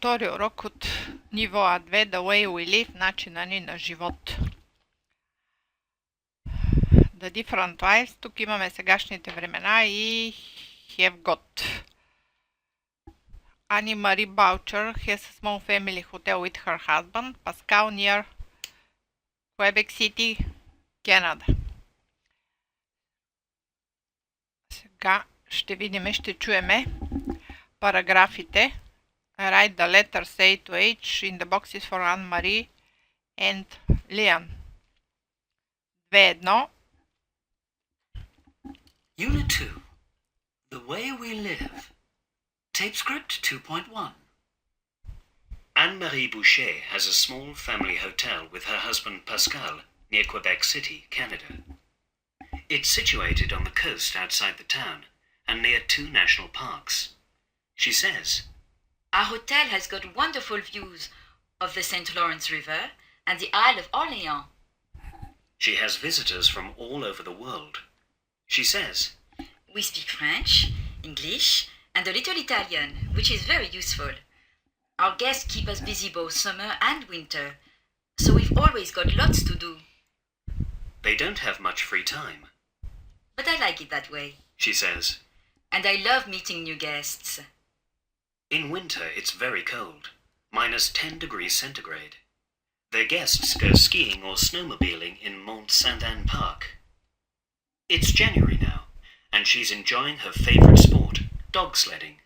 втори урок от ниво А2, The Way We Live, начина ни на живот. The Different Lives, тук имаме сегашните времена и have got. Annie Marie Boucher has a small family hotel with her husband, Pascal, near Quebec City, Canada. Сега ще видим, ще чуеме параграфите. Write the letters A to H in the boxes for Anne-Marie and Leon. 2.1. Unit 2. The Way We Live. Tape script 2.1. Anne-Marie Boucher has a small family hotel with her husband Pascal near Quebec City, Canada. It's situated on the coast outside the town and near 2 national parks. She says, "Our hotel has got wonderful views of the St. Lawrence River and the Isle of Orleans." She has visitors from all over the world. She says, "We speak French, English, and a little Italian, which is very useful. Our guests keep us busy both summer and winter, so we've always got lots to do." They don't have much free time. "But I like it that way. She says, And I love meeting new guests." in winter it's very cold, minus 10 degrees centigrade. Their guests go skiing or snowmobiling in Mont Saint-Anne Park. It's January now, and she's enjoying her favorite sport, dog sledding.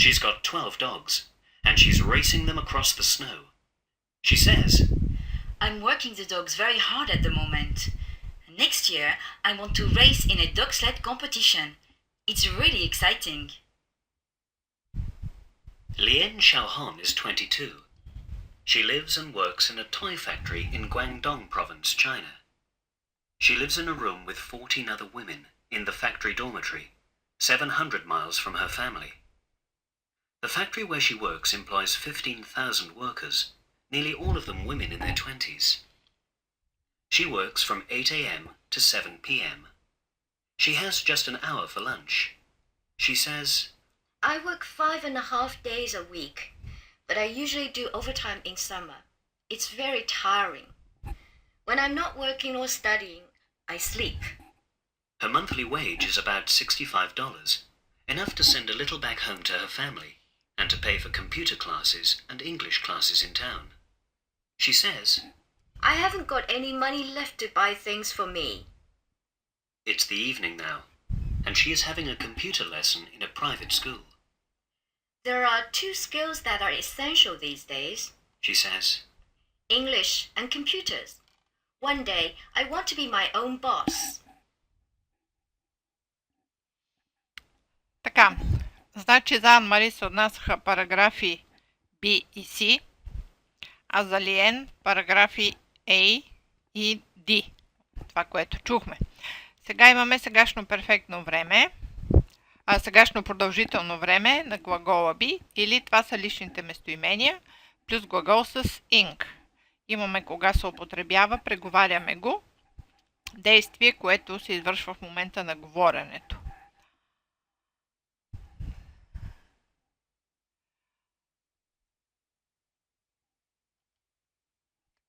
She's got 12 dogs, and she's racing them across the snow. She says, "I'm working the dogs very hard at the moment. Next year, I want to race in a dog sled competition. It's really exciting." Lien Xiaohon is 22. She lives and works in a toy factory in Guangdong Province, China. She lives in a room with 14 other women in the factory dormitory, 700 miles from her family. The factory where she works employs 15,000 workers, nearly all of them women in their 20s. She works from 8 a.m. to 7 p.m. She has just an hour for lunch. She says, "I work 5.5 days a week, but I usually do overtime in summer. It's very tiring. When I'm not working or studying, I sleep." her monthly wage is about $65, enough to send a little back home to her family and to pay for computer classes and English classes in town. She says, "I haven't got any money left to buy things for me." it's the evening now, and she is having a computer lesson in a private school. "There are 2 skills that are essential these days: She says, English and computers. One day, I want to be my own boss." Така, значи за Ан-Мари се отнасяха параграфи B и C, а за Лиен параграфи A и D. Това, което чухме. Сега имаме сегашно перфектно време, сегашно продължително време на глагола be, или това са личните местоимения, плюс глагол с ing. Имаме кога се употребява, преговаряме го, действие, което се извършва в момента на говоренето.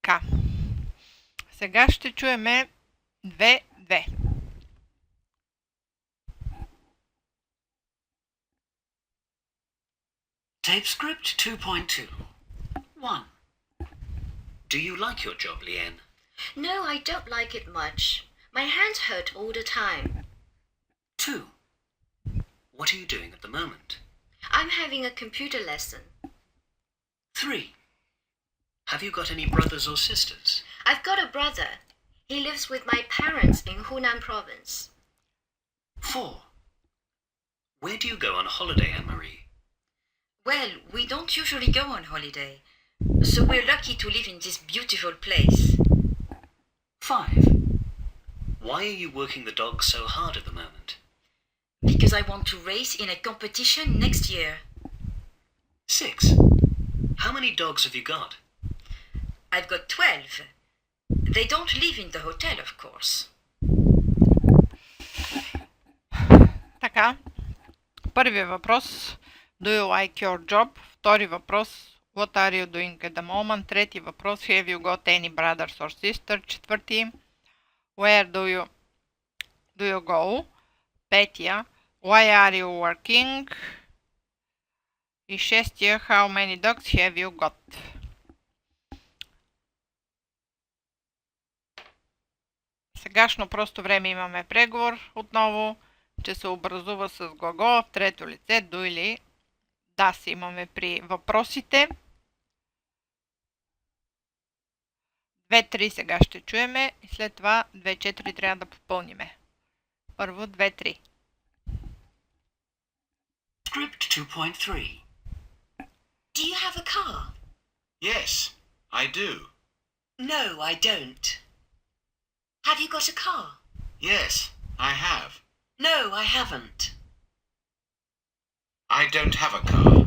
Така. Сега ще чуеме 2.2. Tape script 2.2. 1. Do you like your job, Lien? "No, I don't like it much. My hands hurt all the time." 2. What are you doing at the moment? "I'm having a computer lesson." 3. Have you got any brothers or sisters? "I've got a brother. He lives with my parents in Hunan Province." 4. Where do you go on holiday, Anne-Marie? Well, we don't usually go on holiday, so we're lucky to live in this beautiful place. 5. Why are you working the dogs so hard at the moment? Because I want to race in a competition next year. 6. How many dogs have you got? I've got 12. They don't live in the hotel, of course. Така, първият въпрос Do you like your job? Втори въпрос. What are you doing at the moment? Трети въпрос. Have you got any brothers or sister? Четвърти. Where do you go? Петия. Why are you working? И шестия. How many dogs have you got? Сегашно просто време имаме преговор отново, че се образува с глагола в трето лице do или das имаме при въпросите. 2-3 сега ще чуеме и след това 2-4 трябва да попълниме. Първо 2-3. Script 2.3. Do you have a car? Yes, I do. No, I don't. Have you got a car? Yes, I have. No, I haven't. I don't have a car.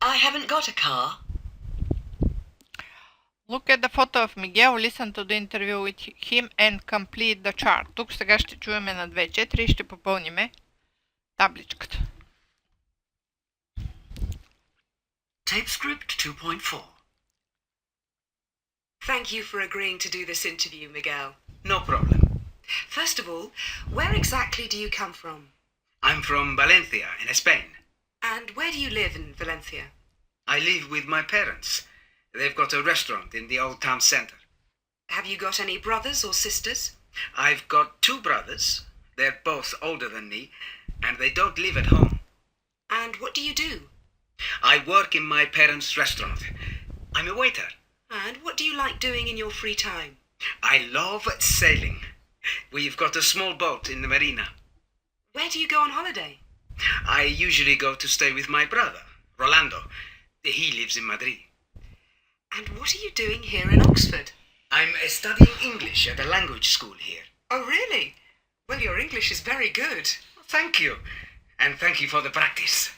I haven't got a car. Look at the photo of Miguel, listen to the interview with him and complete the chart. Тук сега ще чуеме на 2-4 и ще попълниме табличката. Tape script 2.4. Thank you for agreeing to do this interview, Miguel. No problem. First of all, where exactly do you come from? I'm from Valencia, in Spain. And where do you live in Valencia? I live with my parents. They've got a restaurant in the old town center. Have you got any brothers or sisters? I've got 2 brothers. They're both older than me, and they don't live at home. And what do you do? I work in my parents' restaurant. I'm a waiter. And what do you like doing in your free time? I love sailing. We've got a small boat in the marina. Where do you go on holiday? I usually go to stay with my brother, Rolando. He lives in Madrid. And what are you doing here in Oxford? I'm studying English at a language school here. Oh, really? Well, your English is very good. Thank you. And thank you for the practice.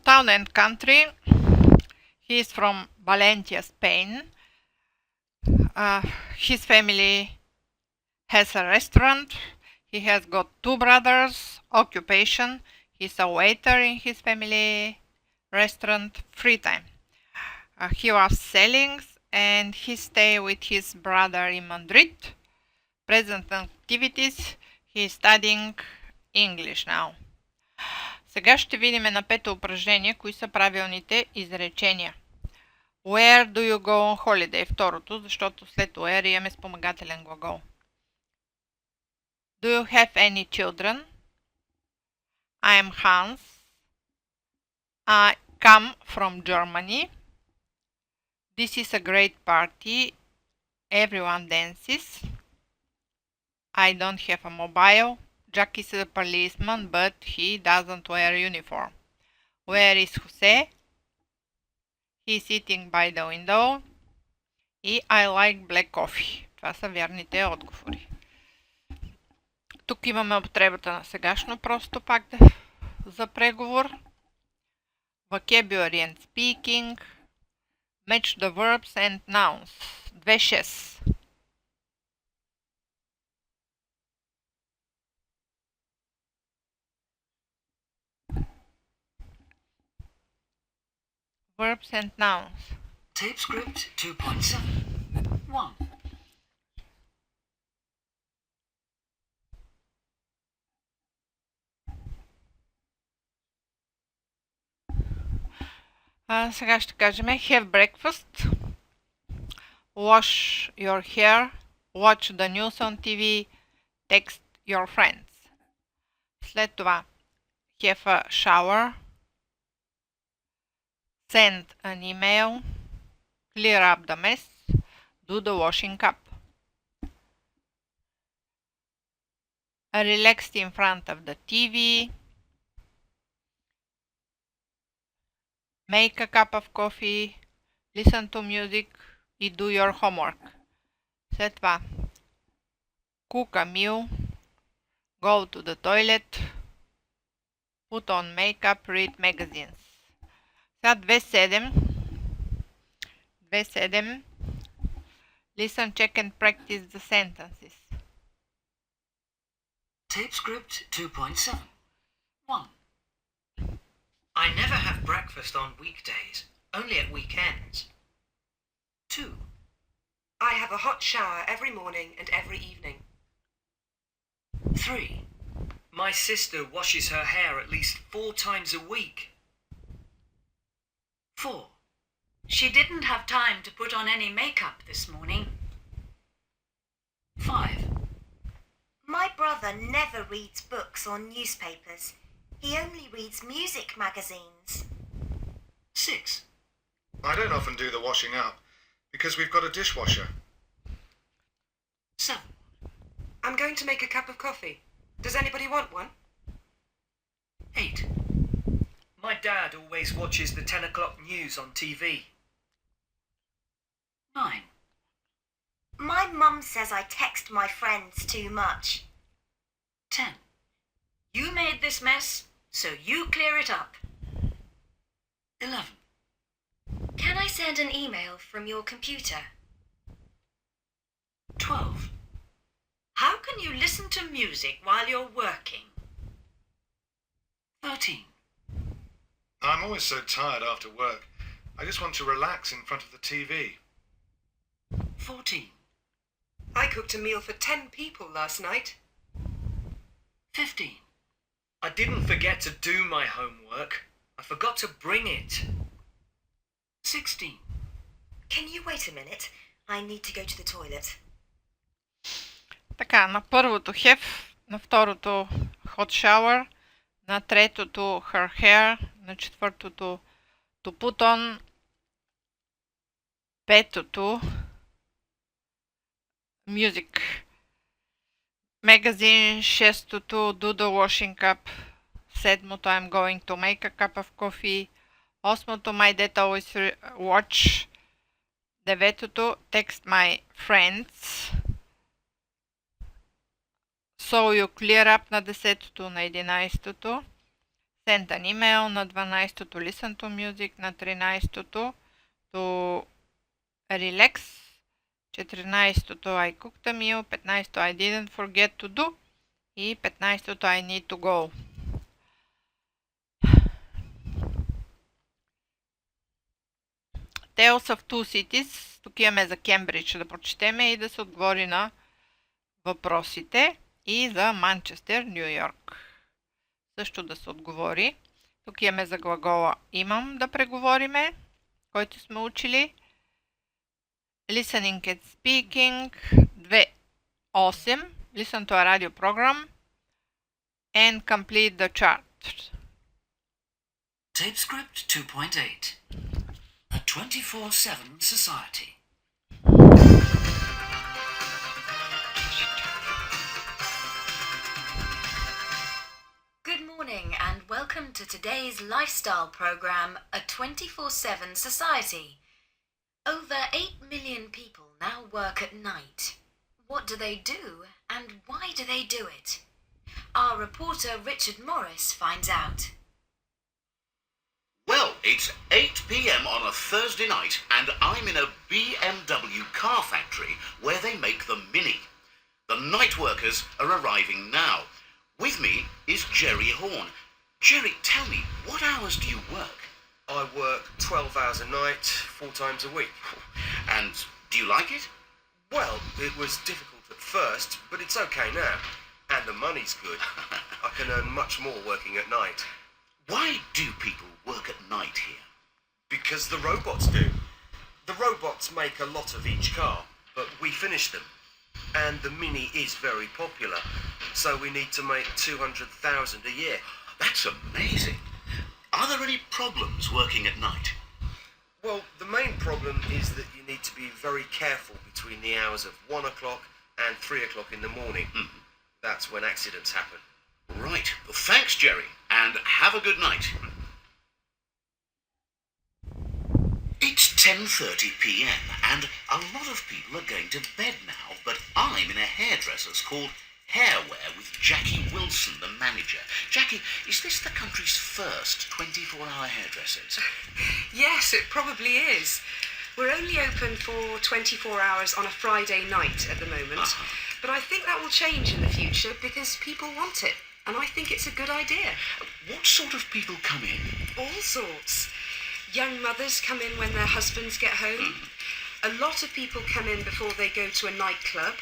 Town and country. He is from Valencia, Spain. His family has a restaurant. He has got 2 brothers. Occupation. He's a waiter in his family restaurant. Free time. He loves sailing and he stay with his brother in Madrid. Present activities. He is studying English now. Сега ще видим на пето упражнение, кои са правилните изречения. Where do you go on holiday? Второто, защото след where имаме спомагателен глагол. Do you have any children? I am Hans. I come from Germany. This is a great party. Everyone dances. I don't have a mobile. Jack is a policeman, but he doesn't wear uniform. Where is Jose? He's sitting by the window. И I like black coffee. Това са вярните отговори. Тук имаме употребата на сегашно просто пак за преговор. Vocabulary and speaking. Match the verbs and nouns. 2.6. Verbs and nouns. Tape script 2.7. 1. Сега ще кажем have breakfast, wash your hair, watch the news on TV, text your friends. След това have a shower, send an email, clear up the mess, do the washing up. Relaxed in front of the TV, make a cup of coffee, listen to music и do your homework. След това cook a meal, go to the toilet, put on makeup, read magazines. Сега 2.7. 2.7. Listen, check and practice the sentences. Tape script 2.7. 1. I never have breakfast on weekdays, only at weekends. 2. I have a hot shower every morning and every evening. 3. My sister washes her hair at least 4 times a week. 4. She didn't have time to put on any makeup this morning. 5. My brother never reads books or newspapers. He only reads music magazines. 6. I don't often do the washing up because we've got a dishwasher. 7. I'm going to make a cup of coffee. Does anybody want one? 8. My dad always watches the 10 o'clock news on TV. 9. My mum says I text my friends too much. 10. You made this mess, so you clear it up. 11. Can I send an email from your computer? 12. How can you listen to music while you're working? 13. I'm always so tired after work. I just want to relax in front of the TV. 14. I cooked a meal for 10 people last night. 15. I didn't forget to do my homework. I forgot to bring it. 16. Can you wait a minute? I need to go to the toilet. Така, на първото have, на второто hot shower, на третото her hair, на четвъртото to put on, петото music magazine, шестото do the washing up, седмото I'm going to make a cup of coffee, осмото my dad always watch, деветото text my friends, so you clear up на 10-то, на 11-то, send an email на 12-то, listen to music на 13-то, to relax, 14-то I cooked a meal, 15-то I didn't forget to do и 15-то I need to go. Tales of Two Cities, тук имаме за Кембридж да прочетеме и да се отговори на въпросите. И за Манчестър, Ню Йорк също да се отговори. Тук имаме за глагола имам да преговориме, който сме учили. Listening and speaking 2.8. Listen to a radio program and complete the chart. Tape script 2.8. A 24/7 society. Good morning and welcome to today's lifestyle program, A 24/7 Society. Over 8 million people now work at night. What do they do and why do they do it? Our reporter Richard Morris finds out. Well, it's 8 p.m. on a Thursday night and I'm in a BMW car factory where they make the Mini. The night workers are arriving now. With me is Jerry Horn. Jerry, tell me, what hours do you work? I work 12 hours a night, 4 times a week. And do you like it? Well, it was difficult at first, but it's okay now. And the money's good. I can earn much more working at night. Why do people work at night here? Because the robots do. The robots make a lot of each car, but we finish them. And the Mini is very popular, so we need to make 200,000 a year. That's amazing. Are there any problems working at night? Well, the main problem is that you need to be very careful between the hours of 1 o'clock and 3 o'clock in the morning. That's when accidents happen. Right. Well, thanks, Jerry, and have a good night. It's 10:30 p.m. and a lot of people are going to bed now, but I'm in a hairdresser's called Hairwear with Jackie Wilson, the manager. Jackie, is this the country's first 24-hour hairdressers? Yes, it probably is. We're only open for 24 hours on a Friday night at the moment, but I think that will change in the future because people want it. and I think it's a good idea. What sort of people come in? All sorts. Young mothers come in when their husbands get home. A lot of people come in before they go to a nightclub.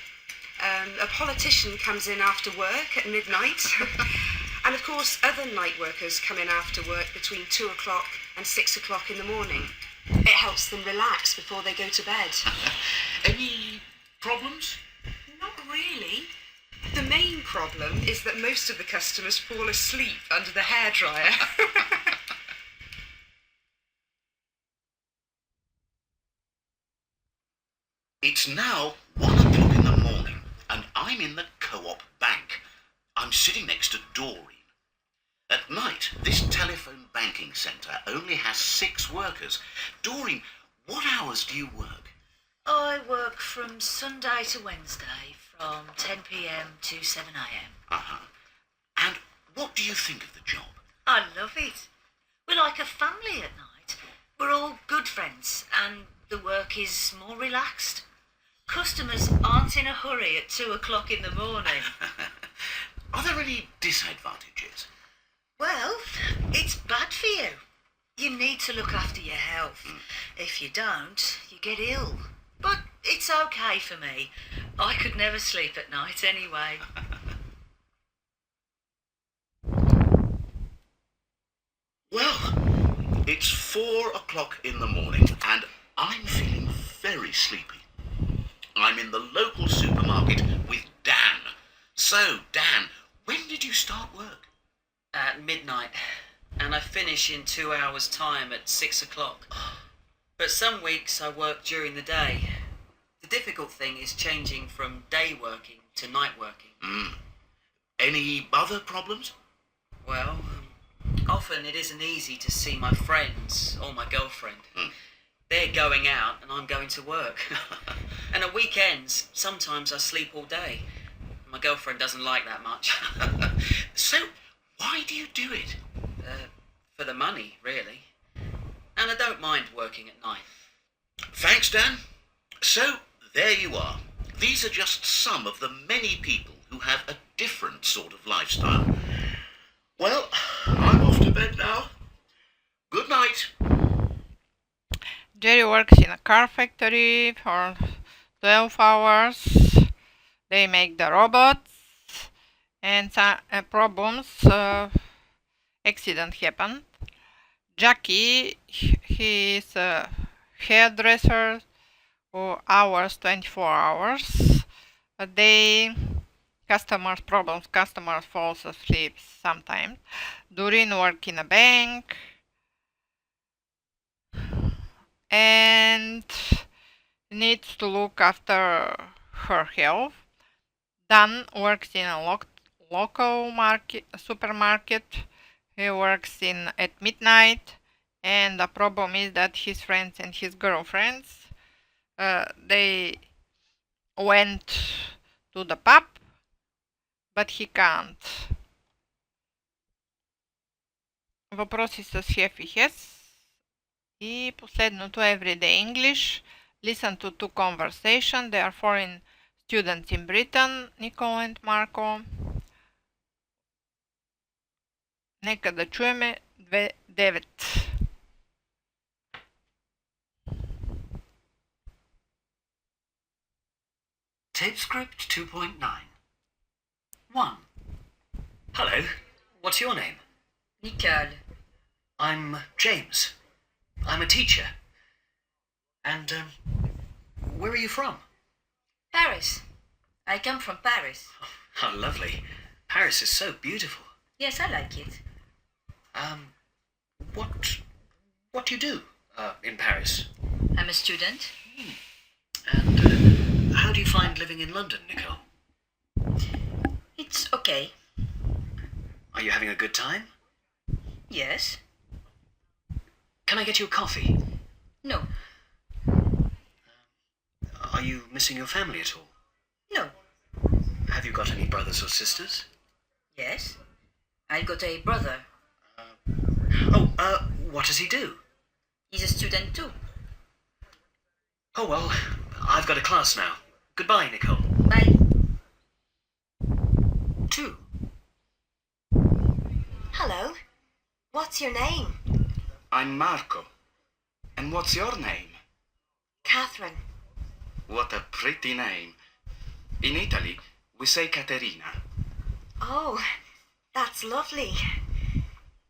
A politician comes in after work at midnight. And of course, other night workers come in after work between 2 o'clock and 6 o'clock in the morning. It helps them relax before they go to bed. Any problems? Not really. The main problem is that most of the customers fall asleep under the hairdryer. It's now 1 o'clock in the morning, and I'm in the Co-op Bank. I'm sitting next to Doreen. At night, this telephone banking centre only has 6 workers. Doreen, what hours do you work? I work from Sunday to Wednesday, from 10 p.m. to 7 a.m. Uh-huh. And what do you think of the job? I love it. We're like a family at night. We're all good friends, and the work is more relaxed. Customers aren't in a hurry at 2 o'clock in the morning. Are there any disadvantages? Well, it's bad for you. You need to look after your health. If you don't, you get ill. But it's okay for me. I could never sleep at night anyway. Well, it's 4 o'clock in the morning, and I'm feeling very sleepy. I'm in the local supermarket with Dan. So, Dan, when did you start work? At midnight, and I finish in 2 hours' time at 6 o'clock. But some weeks I work during the day. The difficult thing is changing from day working to night working. Any other problems? Well, often it isn't easy to see my friends or my girlfriend. They're going out and I'm going to work. And at weekends, sometimes I sleep all day. My girlfriend doesn't like that much. So, why do you do it? For the money, really. And I don't mind working at night. Thanks, Dan. So, there you are. These are just some of the many people who have a different sort of lifestyle. Well, I'm off to bed now. Good night. Jerry works in a car factory for 12 hours. They make the robots, and some problems, accident happened. Jackie, he is a hairdresser for hours, 24 hours a day. Customers falls asleep sometimes. Doreen work in a bank and needs to look after her health. Dan works in a local supermarket. He works at midnight, and the problem is that his friends and his girlfriends, they went to the pub, but he can't. Въпроси с have и has. И последното everyday English. Listen to 2 conversation. They are foreign students in Britain, Nicole and Marco. Нека да чуеме 2.9. Tape script 2.9. 1. Hello, what's your name? Nicole. I'm James. I'm a teacher. And, where are you from? Paris. I come from Paris. How lovely. Paris is so beautiful. Yes, I like it. What do you do, in Paris? I'm a student. And, how do you find living in London, Nicole? It's okay. Are you having a good time? Yes. Can I get you a coffee? No. Are you missing your family at all? No. Have you got any brothers or sisters? Yes. I got a brother. What does he do? He's a student too. Oh, well, I've got a class now. Goodbye, Nicole. Bye. 2. Hello. What's your name? I'm Marco. And what's your name? Catherine. What a pretty name. In Italy, we say Caterina. Oh, that's lovely.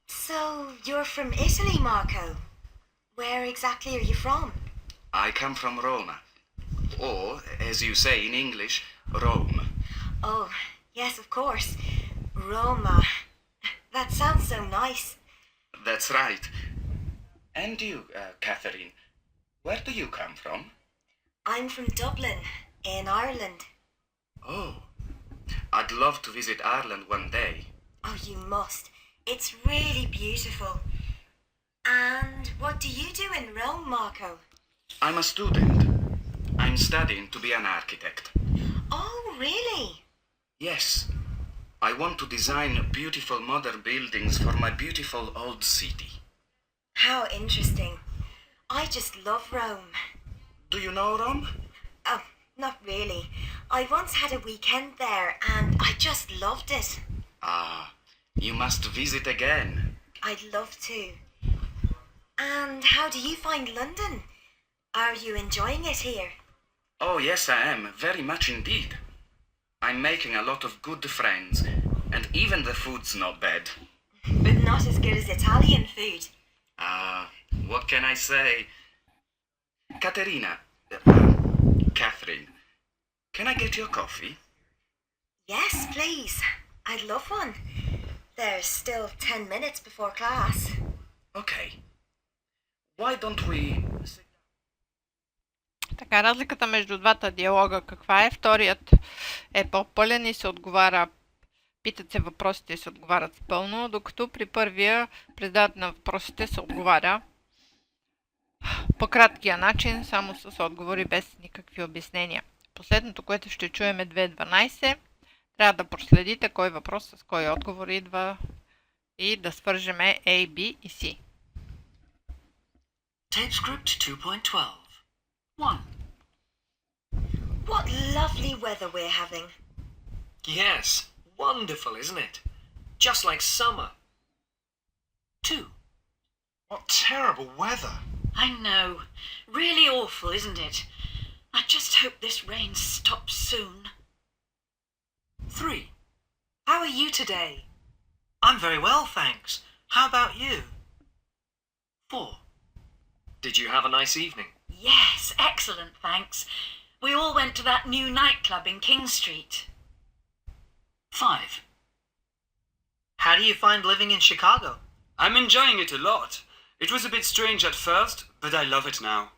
So, you're from Italy, Marco? Where exactly are you from? I come from Roma. Or, as you say in English, Rome. Oh, yes, of course. Roma. That sounds so nice. That's right. And you, Catherine, where do you come from? I'm from Dublin, in Ireland. Oh, I'd love to visit Ireland one day. Oh, you must. It's really beautiful. And what do you do in Rome, Marco? I'm a student. I'm studying to be an architect. Oh, really? Yes. I want to design beautiful modern buildings for my beautiful old city. How interesting. I just love Rome. Do you know Rome? Oh, not really. I once had a weekend there and I just loved it. Ah, you must visit again. I'd love to. And how do you find London? Are you enjoying it here? Oh, yes, I am. Very much indeed. I'm making a lot of good friends, and even the food's not bad. But not as good as Italian food. Ah, what can I say? Caterina, Catherine, can I get your coffee? Yes, please. I'd love one. There's still 10 minutes before class. Okay. Why don't we... Така, разликата между двата диалога каква е? Вторият е по-пълен и се отговаря, питат се въпросите и се отговарят с пълно, докато при първия, при задаването на въпросите се отговаря по краткия начин, само с отговори без никакви обяснения. Последното, което ще чуем е 2.12. Трябва да проследите кой въпрос с кой отговор идва и да свържеме A, B и C. Tape script 2.12. 1. What lovely weather we're having. Yes, wonderful, isn't it? Just like summer. 2. What terrible weather. I know. Really awful, isn't it? I just hope this rain stops soon. 3. How are you today? I'm very well, thanks. How about you? 4. Did you have a nice evening? Yes, excellent, thanks. We all went to that new nightclub in King Street. 5. How do you find living in Chicago? I'm enjoying it a lot. It was a bit strange at first, but I love it now.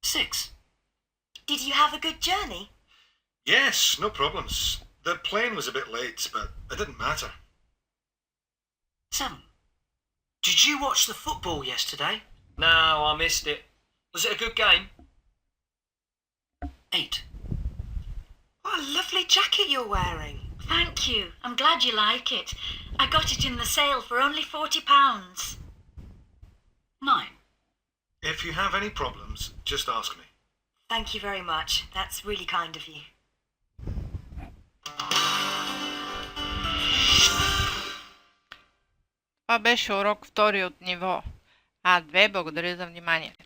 6. Did you have a good journey? Yes, no problems. The plane was a bit late, but it didn't matter. 7. Did you watch the football yesterday? No, I missed it. Was it a good game? 8. What a lovely jacket you're wearing. Thank you. I'm glad you like it. I got it in the sale for only £40. 9. If you have any problems, just ask me. Thank you very much. That's really kind of you. Това беше урок втори от ниво А2. Благодаря за вниманието.